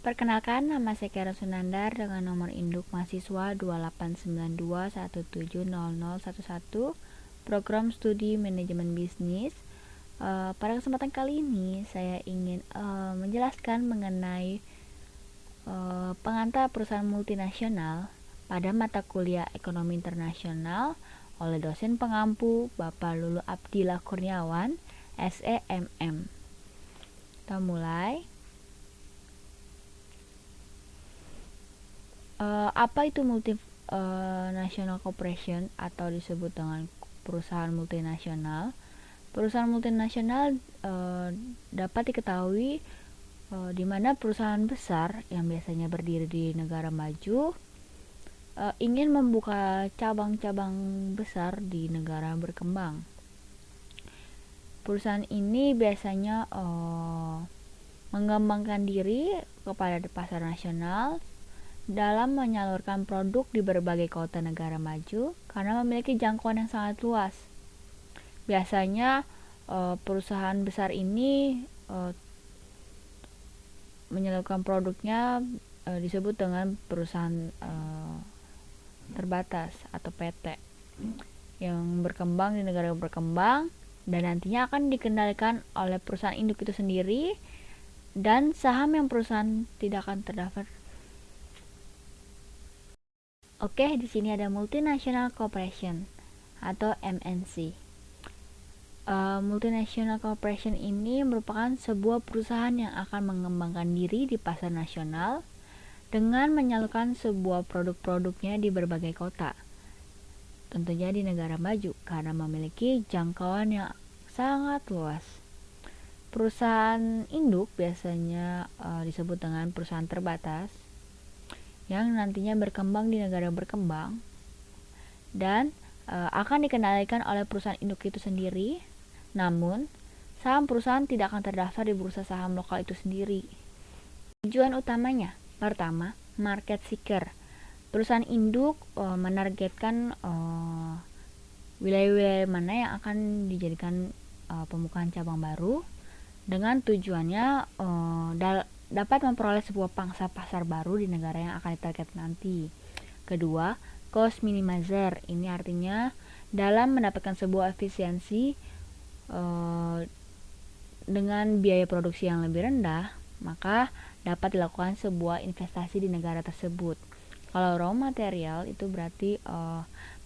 Perkenalkan, nama saya Karen Sunandar dengan nomor induk mahasiswa 2892170011, program studi manajemen bisnis. Pada kesempatan kali ini saya ingin menjelaskan mengenai pengantar perusahaan multinasional pada mata kuliah ekonomi internasional oleh dosen pengampu Bapak Lulu Abdillah Kurniawan, SEMM. Kita mulai. Apa itu multinational corporation atau disebut dengan perusahaan multinasional? Perusahaan multinasional dapat diketahui di mana perusahaan besar yang biasanya berdiri di negara maju ingin membuka cabang-cabang besar di negara berkembang. Perusahaan ini biasanya mengembangkan diri kepada pasar nasional dalam menyalurkan produk di berbagai kota negara maju karena memiliki jangkauan yang sangat luas. Biasanya perusahaan besar ini menyalurkan produknya disebut dengan perusahaan terbatas atau PT yang berkembang di negara berkembang dan nantinya akan dikendalikan oleh perusahaan induk itu sendiri, dan saham yang perusahaan tidak akan terdaftar. Oke, di sini ada multinational corporation atau MNC. Multinational corporation ini merupakan sebuah perusahaan yang akan mengembangkan diri di pasar nasional dengan menyalurkan sebuah produk-produknya di berbagai kota, tentunya di negara maju karena memiliki jangkauan yang sangat luas. Perusahaan induk biasanya disebut dengan perusahaan terbatas yang nantinya berkembang di negara berkembang dan akan dikendalikan oleh perusahaan induk itu sendiri. Namun, saham perusahaan tidak akan terdaftar di bursa saham lokal itu sendiri. Tujuan utamanya, pertama, market seeker. Perusahaan induk menargetkan wilayah-wilayah mana yang akan dijadikan pembukaan cabang baru dengan tujuannya dapat memperoleh sebuah pangsa pasar baru di negara yang akan ditarget nanti. Kedua, cost minimizer. Ini artinya dalam mendapatkan sebuah efisiensi dengan biaya produksi yang lebih rendah, maka dapat dilakukan sebuah investasi di negara tersebut. Kalau raw material itu berarti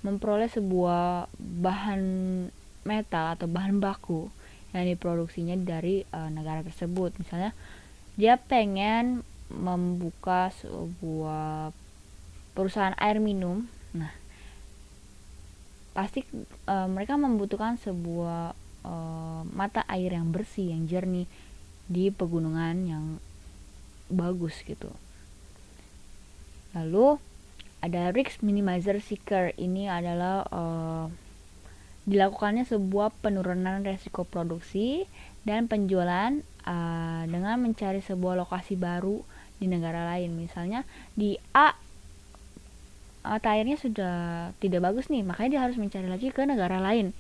memperoleh sebuah bahan metal atau bahan baku yang diproduksinya dari negara tersebut. Misalnya dia pengen membuka sebuah perusahaan air minum, nah pasti mereka membutuhkan sebuah mata air yang bersih, yang jernih di pegunungan yang bagus gitu. Lalu ada risk minimizer seeker. Ini adalah dilakukannya sebuah penurunan resiko produksi dan penjualan dengan mencari sebuah lokasi baru di negara lain. Misalnya di A airnya sudah tidak bagus nih, makanya dia harus mencari lagi ke negara lain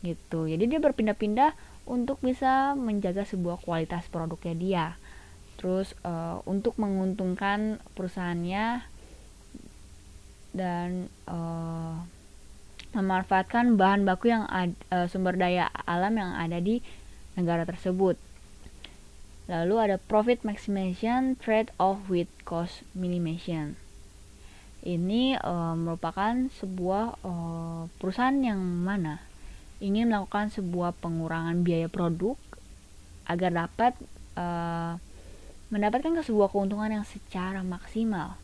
gitu. Jadi dia berpindah-pindah untuk bisa menjaga sebuah kualitas produknya dia. Terus untuk menguntungkan perusahaannya dan memanfaatkan bahan baku yang sumber daya alam yang ada di negara tersebut. Lalu ada profit maximization trade off with cost minimization. Ini merupakan sebuah perusahaan yang mana ingin melakukan sebuah pengurangan biaya produk agar dapat mendapatkan sebuah keuntungan yang secara maksimal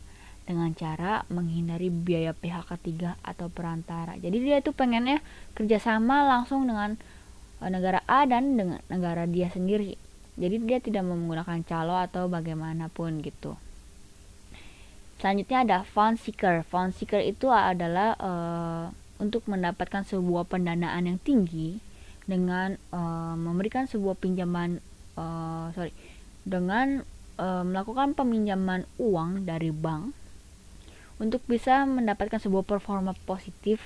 dengan cara menghindari biaya pihak ketiga atau perantara. Jadi dia itu pengennya kerjasama langsung dengan negara A dan dengan negara dia sendiri. Jadi dia tidak menggunakan calo atau bagaimanapun gitu. Selanjutnya ada fund seeker. Fund seeker itu adalah untuk mendapatkan sebuah pendanaan yang tinggi dengan memberikan sebuah pinjaman dengan melakukan peminjaman uang dari bank untuk bisa mendapatkan sebuah performa positif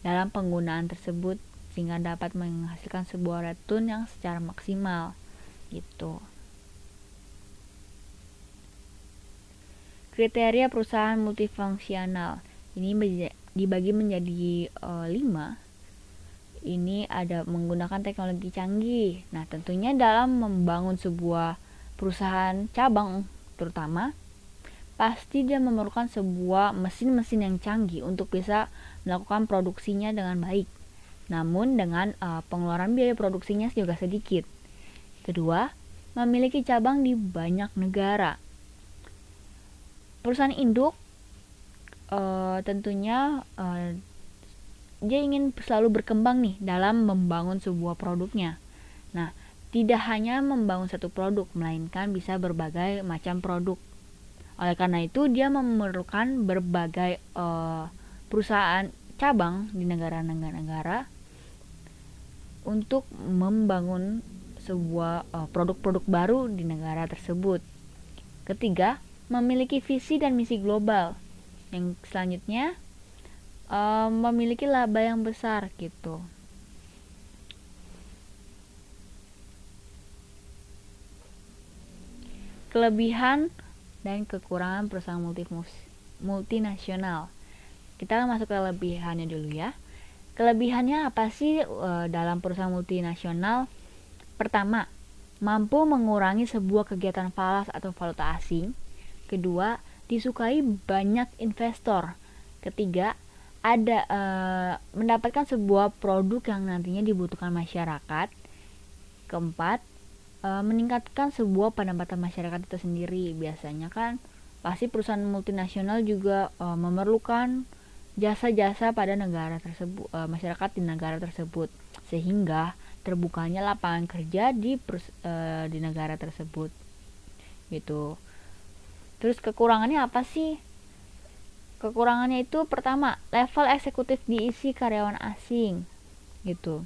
dalam penggunaan tersebut sehingga dapat menghasilkan sebuah return yang secara maksimal gitu. Kriteria perusahaan multifungsional ini dibagi menjadi 5. Ini ada menggunakan teknologi canggih. Nah, tentunya dalam membangun sebuah perusahaan cabang terutama, pasti dia memerlukan sebuah mesin-mesin yang canggih untuk bisa melakukan produksinya dengan baik. Namun dengan pengeluaran biaya produksinya juga sedikit. Kedua, memiliki cabang di banyak negara. Perusahaan induk tentunya dia ingin selalu berkembang nih dalam membangun sebuah produknya. Nah, tidak hanya membangun satu produk, melainkan bisa berbagai macam produk. Oleh karena itu, dia memerlukan berbagai perusahaan cabang di negara-negara untuk membangun sebuah produk-produk baru di negara tersebut. Ketiga, memiliki visi dan misi global. Yang selanjutnya, memiliki laba yang besar gitu. Kelebihan dan kekurangan perusahaan multinasional. Kita masuk ke kelebihannya dulu ya. Kelebihannya apa sih dalam perusahaan multinasional? Pertama, mampu mengurangi sebuah kegiatan falas atau valuta asing. Kedua, disukai banyak investor. Ketiga, ada mendapatkan sebuah produk yang nantinya dibutuhkan masyarakat. Keempat, meningkatkan sebuah pendapatan masyarakat itu sendiri. Biasanya kan pasti perusahaan multinasional juga memerlukan jasa-jasa pada negara tersebut, masyarakat di negara tersebut, sehingga terbukanya lapangan kerja di negara tersebut gitu. Terus kekurangannya apa sih? Kekurangannya itu pertama, level eksekutif diisi karyawan asing gitu.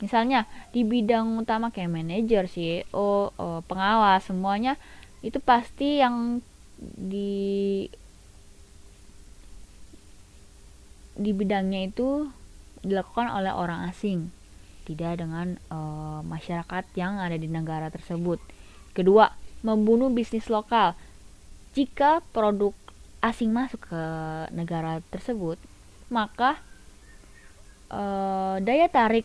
Misalnya di bidang utama kayak manajer, CEO, pengawas, semuanya itu pasti yang di bidangnya itu dilakukan oleh orang asing, tidak dengan masyarakat yang ada di negara tersebut. Kedua, membunuh bisnis lokal. Jika produk asing masuk ke negara tersebut, maka daya tarik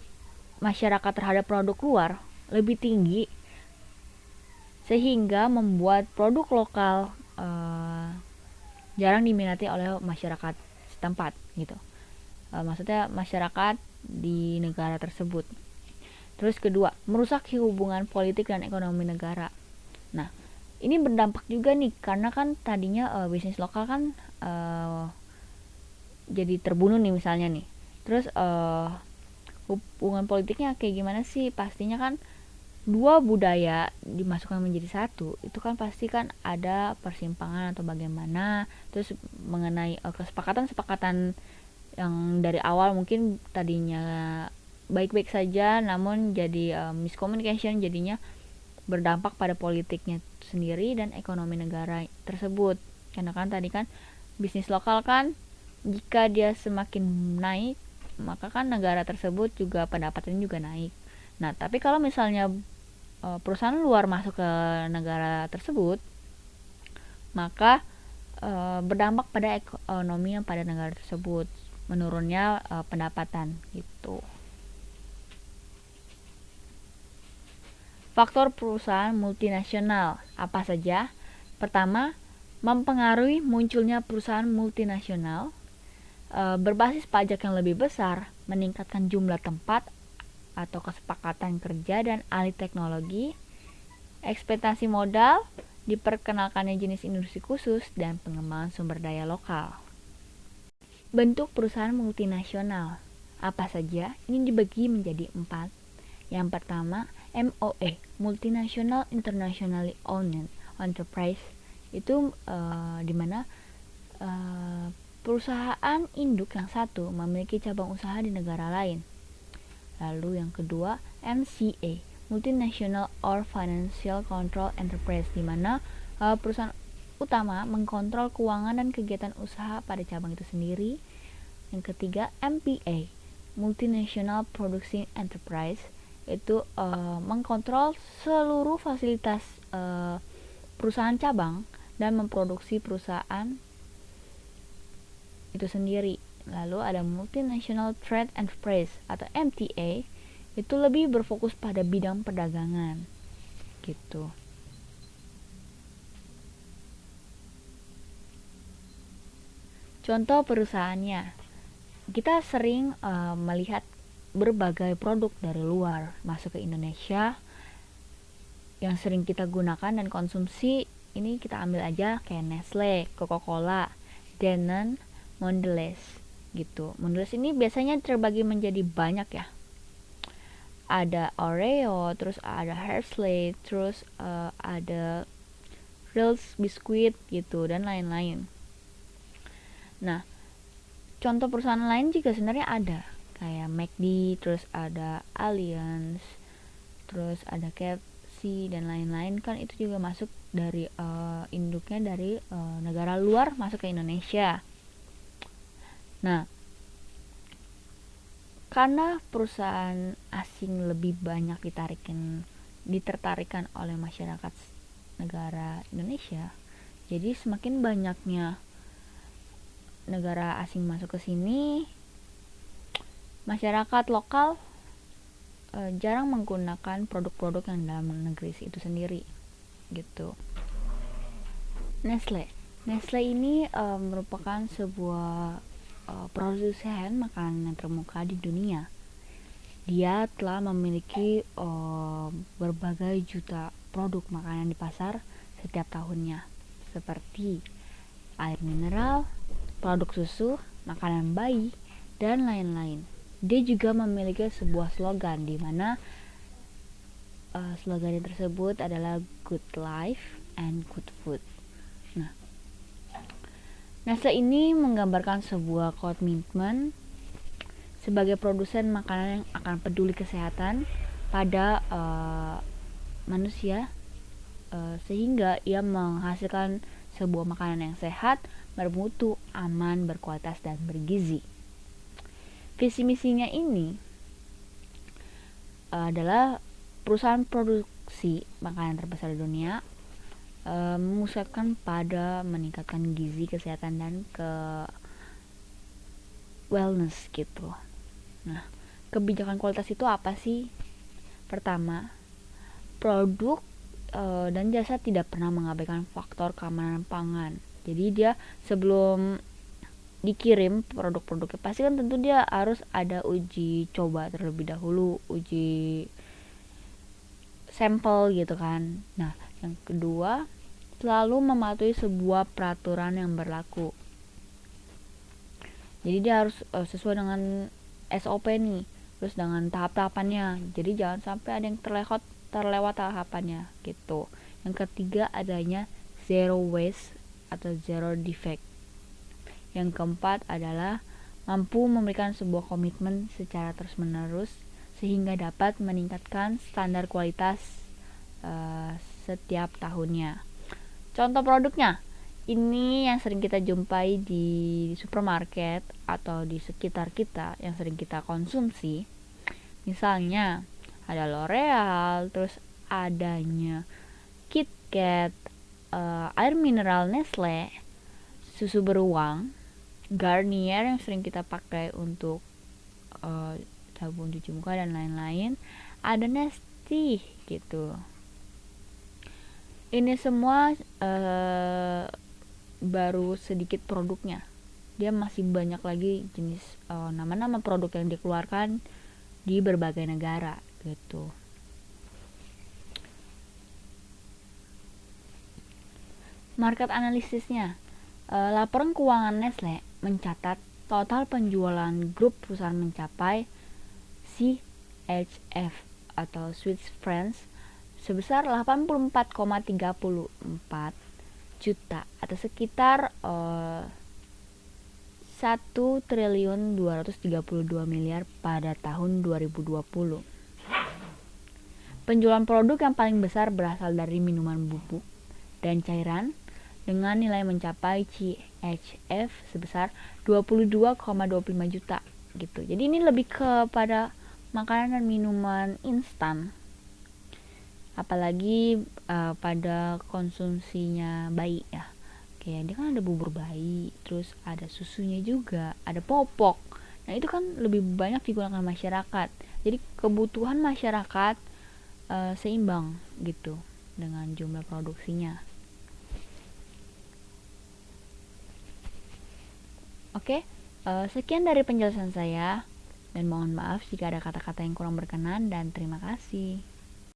masyarakat terhadap produk luar lebih tinggi, sehingga membuat produk lokal jarang diminati oleh masyarakat setempat gitu. Maksudnya masyarakat di negara tersebut. Terus kedua, merusak hubungan politik dan ekonomi negara. Nah, ini berdampak juga nih, karena kan tadinya bisnis lokal kan jadi terbunuh nih misalnya nih. Terus hubungan politiknya kayak gimana sih? Pastinya kan dua budaya dimasukkan menjadi satu, itu kan pasti kan ada persimpangan atau bagaimana. Terus mengenai kesepakatan yang dari awal mungkin tadinya baik-baik saja, namun jadi miscommunication, jadinya berdampak pada politiknya sendiri dan ekonomi negara tersebut. Karena kan tadi kan bisnis lokal kan jika dia semakin naik, maka kan negara tersebut juga pendapatannya juga naik. Nah, tapi kalau misalnya perusahaan luar masuk ke negara tersebut, maka berdampak pada ekonomi yang pada negara tersebut, menurunnya pendapatan gitu. Faktor perusahaan multinasional apa saja? Pertama, mempengaruhi munculnya perusahaan multinasional, berbasis pajak yang lebih besar, meningkatkan jumlah tempat atau kesepakatan kerja dan alih teknologi, ekspektasi modal, diperkenalkannya jenis industri khusus, dan pengembangan sumber daya lokal. Bentuk perusahaan multinasional apa saja? Ini dibagi menjadi 4. Yang pertama, MOE, Multinational Internationally Owned Enterprise, itu dimana perusahaan induk yang satu memiliki cabang usaha di negara lain. Lalu yang kedua, MCA, Multinational or Financial Control Enterprise, dimana perusahaan utama mengkontrol keuangan dan kegiatan usaha pada cabang itu sendiri. Yang ketiga, MPA, Multinational Producing Enterprise, itu mengkontrol seluruh fasilitas perusahaan cabang dan memproduksi perusahaan itu sendiri. Lalu ada Multinational Trade Enterprise atau MTA, itu lebih berfokus pada bidang perdagangan gitu. Contoh perusahaannya, kita sering melihat berbagai produk dari luar masuk ke Indonesia yang sering kita gunakan dan konsumsi. Ini kita ambil aja kayak Nestle, Coca-Cola, Danone, Mondelez gitu. Mondelez ini biasanya terbagi menjadi banyak ya. Ada Oreo, terus ada Hershey, terus ada Ritz biskuit gitu dan lain-lain. Nah, contoh perusahaan lain juga sebenarnya ada, kayak McD, terus ada Allianz, terus ada KFC dan lain-lain, kan itu juga masuk dari induknya dari negara luar masuk ke Indonesia. Nah, karena perusahaan asing lebih banyak ditertarikan oleh masyarakat negara Indonesia, jadi semakin banyaknya negara asing masuk ke sini, masyarakat lokal jarang menggunakan produk-produk yang dalam negeri itu sendiri gitu. Nestle ini merupakan sebuah produsen makanan yang terkemuka di dunia. Dia telah memiliki berbagai juta produk makanan di pasar setiap tahunnya, seperti air mineral, produk susu, makanan bayi, dan lain-lain. Dia juga memiliki sebuah slogan di mana slogan tersebut adalah Good Life and Good Food. Nah, Nestle ini menggambarkan sebuah komitmen sebagai produsen makanan yang akan peduli kesehatan pada manusia, sehingga ia menghasilkan sebuah makanan yang sehat, bermutu, aman, berkualitas, dan bergizi. Visi misinya ini adalah perusahaan produksi makanan terbesar di dunia, memusatkan pada meningkatkan gizi, kesehatan, dan wellness gitu. Nah, kebijakan kualitas itu apa sih? Pertama, produk dan jasa tidak pernah mengabaikan faktor keamanan pangan. Jadi dia sebelum dikirim produk-produknya pasti kan tentu dia harus ada uji coba terlebih dahulu, uji sampel gitu kan. Nah, yang kedua, selalu mematuhi sebuah peraturan yang berlaku. Jadi dia harus sesuai dengan SOP nih, terus dengan tahap-tahapannya. Jadi jangan sampai ada yang terlewat tahapannya gitu. Yang ketiga, adanya zero waste atau zero defect. Yang keempat adalah mampu memberikan sebuah komitmen secara terus-menerus sehingga dapat meningkatkan standar kualitas setiap tahunnya. Contoh produknya, ini yang sering kita jumpai di supermarket atau di sekitar kita yang sering kita konsumsi. Misalnya ada L'Oreal, terus adanya KitKat, air mineral Nestle, susu beruang, Garnier yang sering kita pakai untuk sabun cuci muka dan lain-lain, ada Nestea gitu. Ini semua baru sedikit produknya. Dia masih banyak lagi jenis nama-nama produk yang dikeluarkan di berbagai negara gitu. Market analisisnya, laporan keuangan Nestle mencatat total penjualan grup perusahaan mencapai CHF atau Swiss francs sebesar 84,34 juta atau sekitar 1.232 miliar pada tahun 2020. Penjualan produk yang paling besar berasal dari minuman bubuk dan cairan dengan nilai mencapai CHF sebesar 22,25 juta gitu. Jadi ini lebih kepada makanan dan minuman instan. apalagi pada konsumsinya bayi ya. Kayak dia kan ada bubur bayi, terus ada susunya juga, ada popok. Nah itu kan lebih banyak digunakan masyarakat. Jadi kebutuhan masyarakat seimbang gitu dengan jumlah produksinya. Oke, sekian dari penjelasan saya, dan mohon maaf jika ada kata-kata yang kurang berkenan, dan terima kasih.